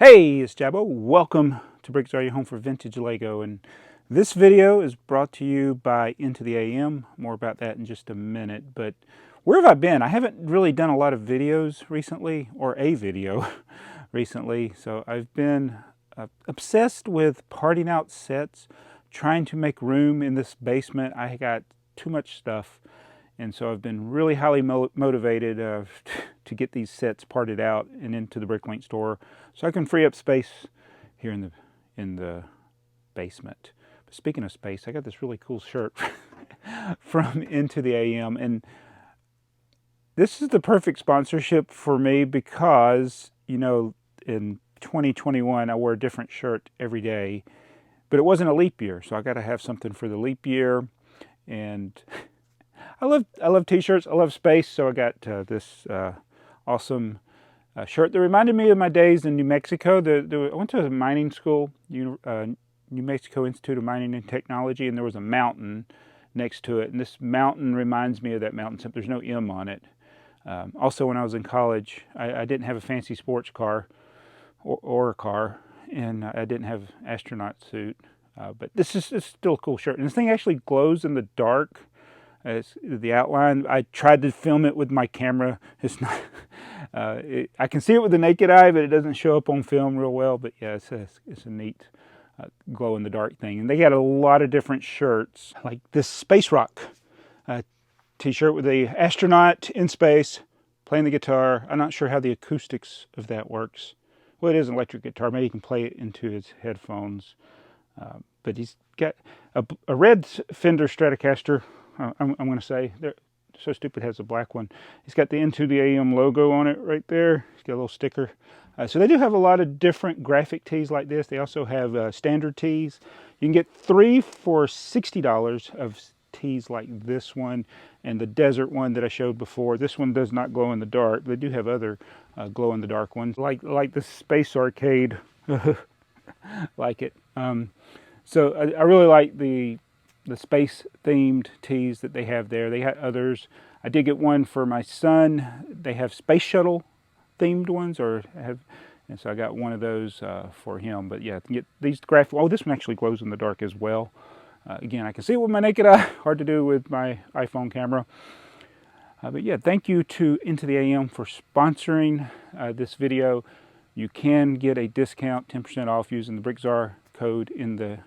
Hey, it's Jabbo. Welcome to BrickTsar, your home for vintage Lego. And this video is brought to you by Into the AM. More about that in just a minute. But where have I been? I haven't really done a lot of videos recently, or a video recently. So I've been obsessed with parting out sets, trying to make room in this basement. I got too much stuff. And so I've been really highly motivated to get these sets parted out and into the Bricklink store, so I can free up space here in the basement. But speaking of space, I got this really cool shirt from Into the AM, and this is the perfect sponsorship for me because, you know, in 2021 I wore a different shirt every day, but it wasn't a leap year, so I got to have something for the leap year. And I love t-shirts. I love space, so I got this awesome shirt that reminded me of my days in New Mexico. I went to a mining school, New Mexico Institute of Mining and Technology, and there was a mountain next to it. And this mountain reminds me of that mountain, except there's no M on it. Also, when I was in college, I didn't have a fancy sports car or a car, and I didn't have an astronaut suit. But it's still a cool shirt. And this thing actually glows in the dark. The outline, I tried to film it with my camera. It's not, I can see it with the naked eye, but it doesn't show up on film real well. But yeah, it's a neat glow in the dark thing. And they got a lot of different shirts, like this Space Rock t-shirt with a astronaut in space playing the guitar. I'm not sure how the acoustics of that works. Well, it is an electric guitar. Maybe you can play it into his headphones. But he's got a red Fender Stratocaster. I'm going to say, they're so stupid, has a black one. He's got the Into the AM logo on it right there. He's got a little sticker. So they do have a lot of different graphic tees like this. They also have standard tees. You can get 3 for $60 of tees like this one and the desert one that I showed before. This one does not glow in the dark. They do have other glow in the dark ones, like the Space Arcade. Like it. So I really like the space themed tees that they have there. They had others. I did get one for my son. They have space shuttle themed ones, and so I got one of those for him. But yeah, get these graphic. Oh, this one actually glows in the dark as well. Again, I can see it with my naked eye. Hard to do with my iPhone camera. But yeah, thank you to Into the AM for sponsoring this video. You can get a discount, 10% off, using the BrickTsar code in the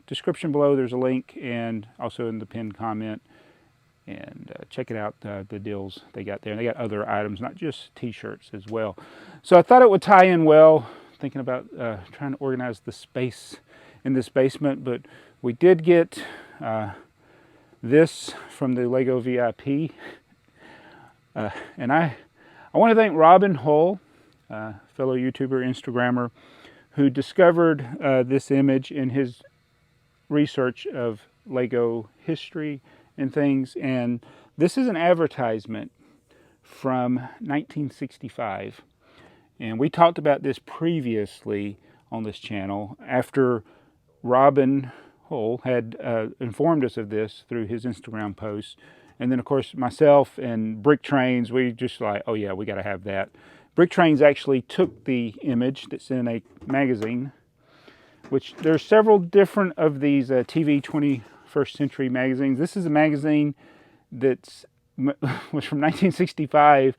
description below. There's a link, and also in the pinned comment. And check it out, the deals they got there. And they got other items, not just t-shirts as well. So I thought it would tie in well, thinking about trying to organize the space in this basement. But we did get this from the Lego VIP. And I want to thank Robin Hull, fellow YouTuber, Instagrammer, who discovered this image in his research of Lego history and things. And this is an advertisement from 1965. And we talked about this previously on this channel after Robin Hull had informed us of this through his Instagram posts. And then, of course, myself and Brick Trains, we just like, oh yeah, we got to have that. Brick Trains actually took the image that's in a magazine, which there's several different of these TV 21st Century magazines. This is a magazine that was from 1965,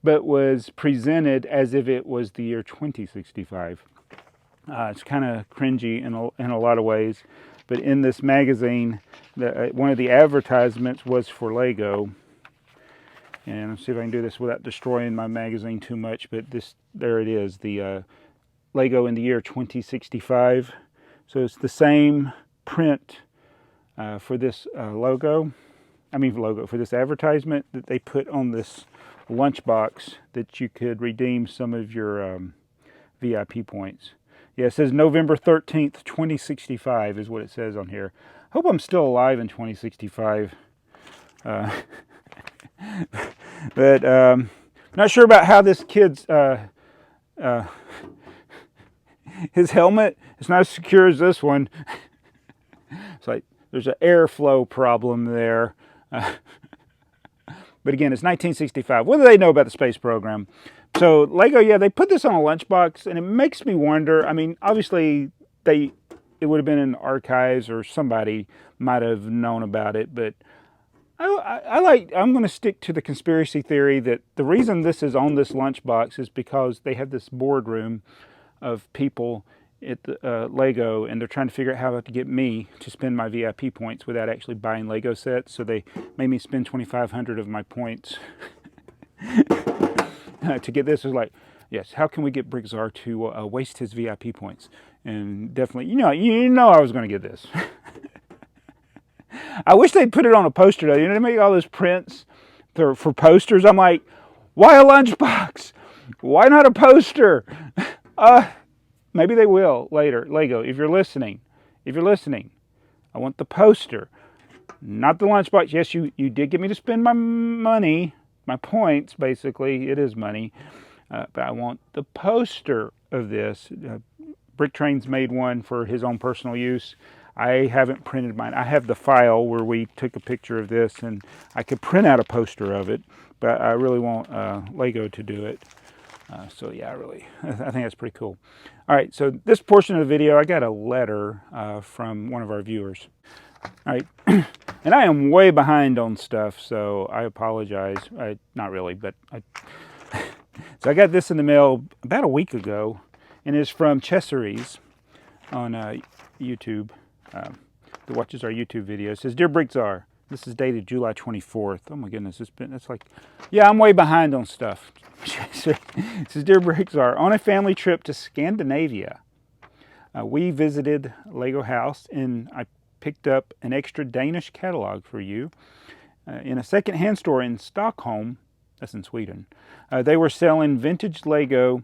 but was presented as if it was the year 2065. It's kind of cringy in a lot of ways, but in this magazine, one of the advertisements was for Lego. And let's see if I can do this without destroying my magazine too much, but there it is, the Lego in the year 2065. So it's the same print for this for this advertisement that they put on this lunchbox that you could redeem some of your VIP points. Yeah, it says November 13th, 2065 is what it says on here. Hope I'm still alive in 2065. But not sure about how this kid's his helmet is not as secure as this one. It's like there's an airflow problem there. But again, it's 1965. What do they know about the space program? So Lego, yeah, they put this on a lunchbox, and it makes me wonder. I mean, obviously it would have been in the archives or somebody might have known about it, but I'm going to stick to the conspiracy theory that the reason this is on this lunchbox is because they have this boardroom of people at the, Lego, and they're trying to figure out how to get me to spend my VIP points without actually buying Lego sets. So they made me spend 2,500 of my points to get this. Is like, yes, how can we get BrickTsar to waste his VIP points? And definitely, you know, I was going to get this. I wish they'd put it on a poster though. You know, they make all those prints for posters. I'm like, why a lunchbox? Why not a poster? Maybe they will later. Lego, if you're listening, I want the poster, not the lunchbox. Yes, you did get me to spend my money, my points, basically. It is money. But I want the poster of this. Brick Train's made one for his own personal use. I haven't printed mine. I have the file where we took a picture of this, and I could print out a poster of it, but I really want Lego to do it. So yeah, I think that's pretty cool. All right, so this portion of the video, I got a letter from one of our viewers. All right, and I am way behind on stuff, so I apologize. Not really, but so I got this in the mail about a week ago, and it's from Cassville on YouTube. That watches our YouTube videos. It says, "Dear BrickTsar, this is dated July 24th. Oh my goodness, it's like, yeah, I'm way behind on stuff. It says, "Dear BrickTsar, on a family trip to Scandinavia, we visited Lego House, and I picked up an extra Danish catalog for you. In a second-hand store in Stockholm, that's in Sweden, they were selling vintage Lego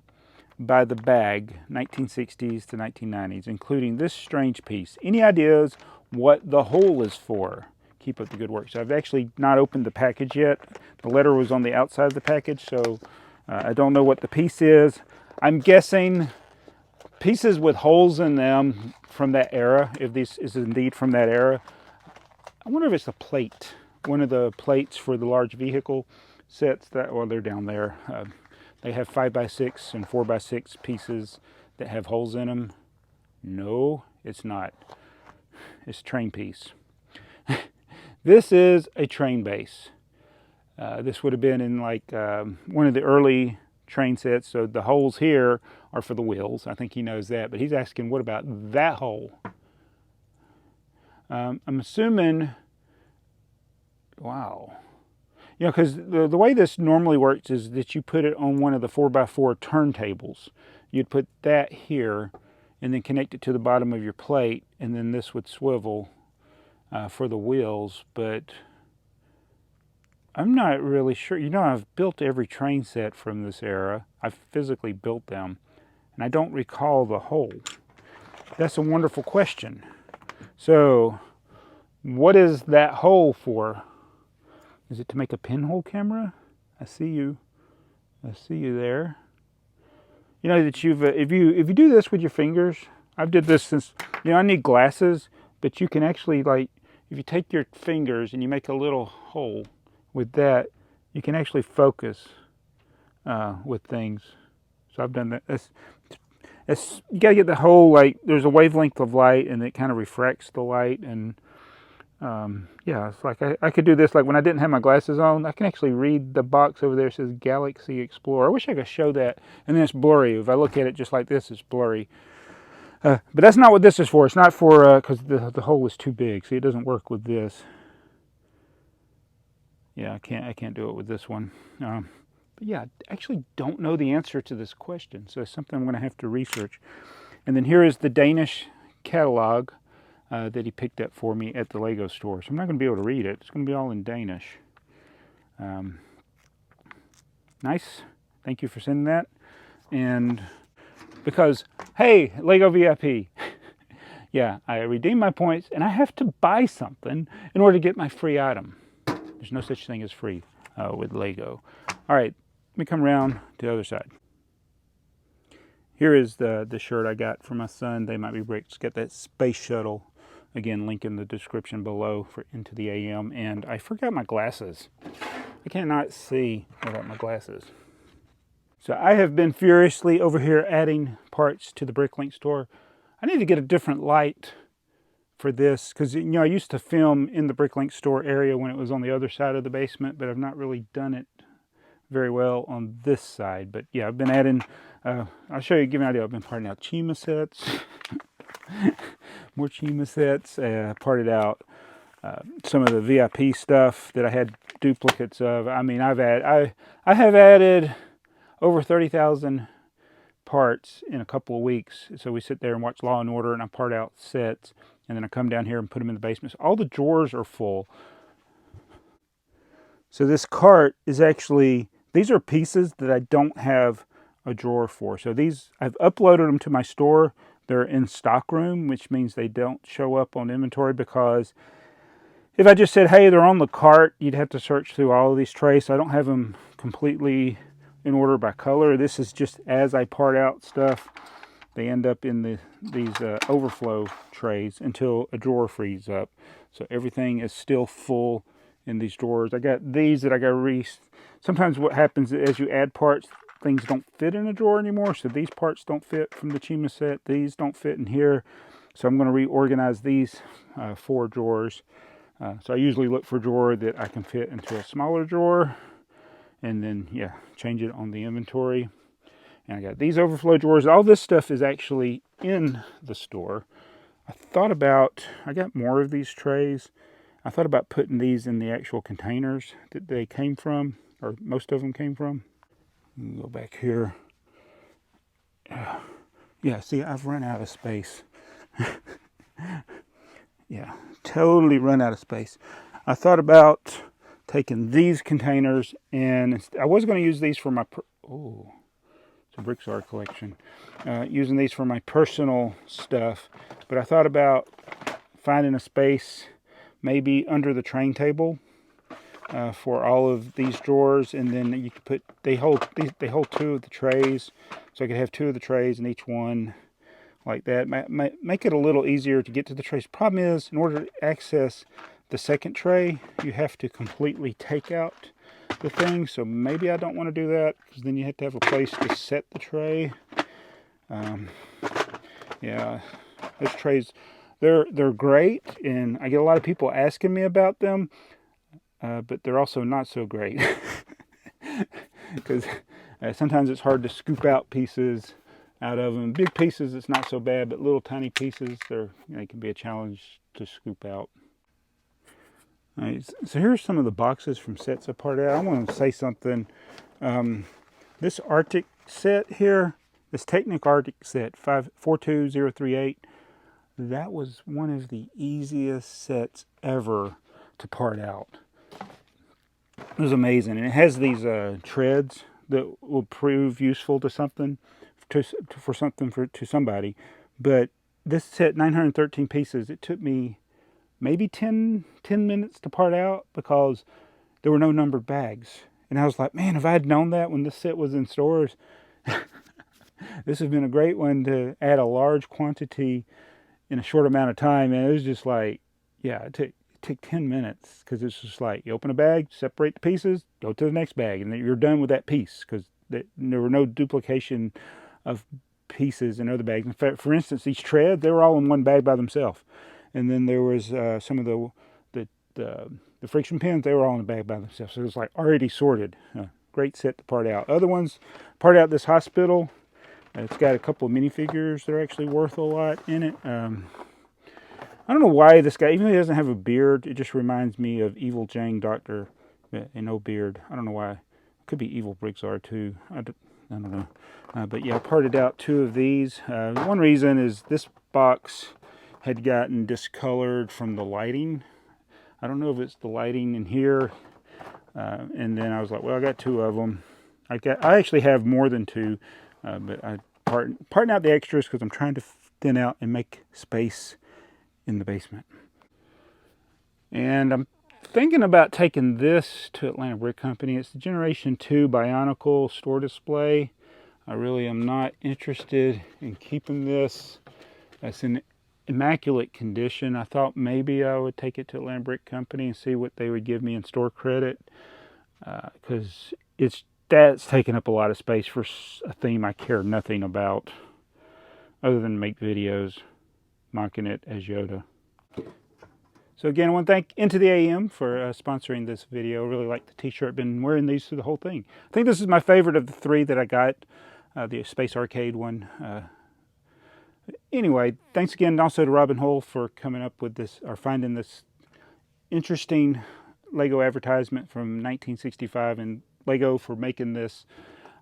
by the bag, 1960s to 1990s, including this strange piece. Any ideas what the hole is for? Keep up the good work." So I've actually not opened the package yet. The letter was on the outside of the package, so I don't know what the piece is. I'm guessing pieces with holes in them from that era, if this is indeed from that era. I wonder if it's a plate, one of the plates for the large vehicle sets that, well, they're down there. They have 5x6 and 4x6 pieces that have holes in them. No, it's not. It's a train piece. This is a train base. This would have been in like one of the early train sets. So the holes here are for the wheels. I think he knows that. But he's asking, what about that hole? I'm assuming, wow. You know, because the way this normally works is that you put it on one of the 4x4 turntables. You'd put that here and then connect it to the bottom of your plate, and then this would swivel for the wheels. But I'm not really sure. You know, I've built every train set from this era. I've physically built them, and I don't recall the hole. That's a wonderful question. So what is that hole for? Is it to make a pinhole camera? I see you. I see you there. You know that you've if you do this with your fingers. I've did this since, you know, I need glasses, but you can actually, like, if you take your fingers and you make a little hole with that, you can actually focus with things. So I've done that. It's you gotta get the whole, like, there's a wavelength of light, and it kind of refracts the light, and yeah, it's like I could do this, like when I didn't have my glasses on. I can actually read the box over there. It says Galaxy Explorer. I wish I could show that. And then it's blurry. If I look at it just like this, it's blurry. But that's not what this is for. It's not for, because the hole is too big. See, it doesn't work with this. Yeah, I can't do it with this one. But yeah, I actually don't know the answer to this question. So it's something I'm going to have to research. And then here is the Danish catalog that he picked up for me at the Lego store. So I'm not going to be able to read it. It's going to be all in Danish. Nice. Thank you for sending that. And because, hey, Lego VIP. Yeah, I redeem my points, and I have to buy something in order to get my free item. There's no such thing as free with Lego. All right, let me come around to the other side. Here is the shirt I got for my son. They Might Be Bricks. Got that space shuttle. Again, link in the description below for Into the AM. And I forgot my glasses. I cannot see without my glasses. So I have been furiously over here adding parts to the Bricklink store. I need to get a different light for this because, you know, I used to film in the Bricklink store area when it was on the other side of the basement, but I've not really done it very well on this side. But yeah, I've been adding, I'll show you, give you an idea. I've been parting out Chima sets, more Chima sets. Parted out some of the VIP stuff that I had duplicates of. I mean, I have added over 30,000 parts in a couple of weeks. So we sit there and watch Law and Order, and I part out sets, and then I come down here and put them in the basement. So all the drawers are full. So this cart is actually, these are pieces that I don't have a drawer for. So these, I've uploaded them to my store. They're in stock room, which means they don't show up on inventory, because if I just said, hey, they're on the cart, you'd have to search through all of these trays. So I don't have them completely in order by color. This is just as I part out stuff, they end up in these overflow trays until a drawer frees up. So everything is still full in these drawers. I got these that I got sometimes what happens is as you add parts, things don't fit in a drawer anymore. So these parts don't fit from the Chima set. These don't fit in here. So I'm going to reorganize these 4 drawers. So I usually look for a drawer that I can fit into a smaller drawer, and then, yeah, change it on the inventory. And I got these overflow drawers. All this stuff is actually in the store. I got more of these trays. I thought about putting these in the actual containers that they came from, or most of them came from. Go back here. Yeah, see, I've run out of space. Yeah, totally run out of space. I thought about taking these containers, and I was going to use these for my, it's a BrickTsar collection, using these for my personal stuff, but I thought about finding a space maybe under the train table for all of these drawers, and then you could put, they hold 2 of the trays, so I could have 2 of the trays in each one like that. Make it a little easier to get to the trays. Problem is, in order to access the second tray, you have to completely take out the thing. So maybe I don't want to do that, because then you have to have a place to set the tray. Yeah, those trays, they're great, and I get a lot of people asking me about them, but they're also not so great, because sometimes it's hard to scoop out pieces out of them. Big pieces, it's not so bad, but little tiny pieces, they can be a challenge to scoop out. All right, so here's some of the boxes from sets I parted out. I want to say something. This Arctic set here, this Technic Arctic set 42038, that was one of the easiest sets ever to part out. It was amazing, and it has these treads that will prove useful to something, to somebody. But this set, 913 pieces, it took me maybe 10 minutes to part out, because there were no numbered bags. And I was like, man, if I had known that when this set was in stores, this has been a great one to add a large quantity in a short amount of time. And it was just like, yeah, it took 10 minutes, because it's just like, you open a bag, separate the pieces, go to the next bag, and then you're done with that piece, because there were no duplication of pieces in other bags. In fact, for instance, these treads, they were all in one bag by themselves. And then there was some of the friction pins, they were all in a bag by themselves. So it was like already sorted. Great set to part out. Other ones, part out this hospital. It's got a couple of minifigures that are actually worth a lot in it. I don't know why this guy, even though he doesn't have a beard, it just reminds me of Evil Jane Doctor, and no beard. I don't know why. It could be Evil BrickTsar too. I don't know. But yeah, I parted out 2 of these. One reason is this box had gotten discolored from the lighting. I don't know if it's the lighting in here. And then I was like, well, I got 2 of them. I actually have more than 2, but I parting out the extras because I'm trying to thin out and make space in the basement. And I'm thinking about taking this to Atlanta Brick Company. It's the Generation 2 Bionicle store display. I really am not interested in keeping this. That's in immaculate condition. I thought maybe I would take it to Atlanta Brick Company and see what they would give me in store credit, because it's that's taking up a lot of space for a theme I care nothing about other than make videos mocking it as Yoda. So again, I want to thank Into the AM for sponsoring this video. I really like the t-shirt. Been wearing these through the whole thing. I think this is my favorite of the three that I got, the Space Arcade one. Anyway, thanks again also to Robin Hull for coming up with this, or finding this interesting Lego advertisement from 1965, and Lego for making this.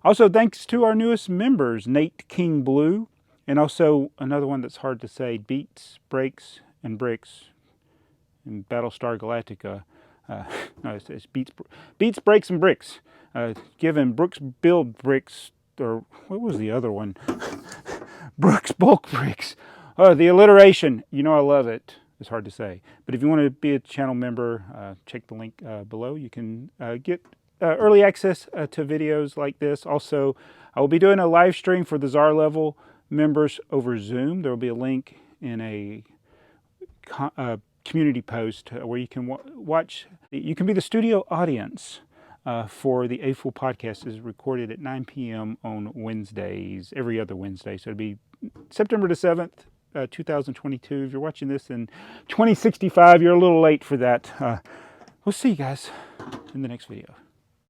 Also, thanks to our newest members, Nate King Blue, and also another one that's hard to say, Beats, Breaks, and Bricks. In Battlestar Galactica, no, it's Beats, Breaks, and Bricks. Given Brooks Build Bricks, or what was the other one? Brooks Bulk Bricks. Oh, the alliteration. You know I love it. It's hard to say. But if you want to be a channel member, check the link below. You can get early access to videos like this. Also, I will be doing a live stream for the Tsar level members over Zoom. There will be a link in a community post where you can watch. You can be the studio audience for the A Fool podcast. Is recorded at 9 p.m. on Wednesdays, every other Wednesday. So it'll be September the 7th, 2022. If you're watching this in 2065, you're a little late for that. We'll see you guys in the next video.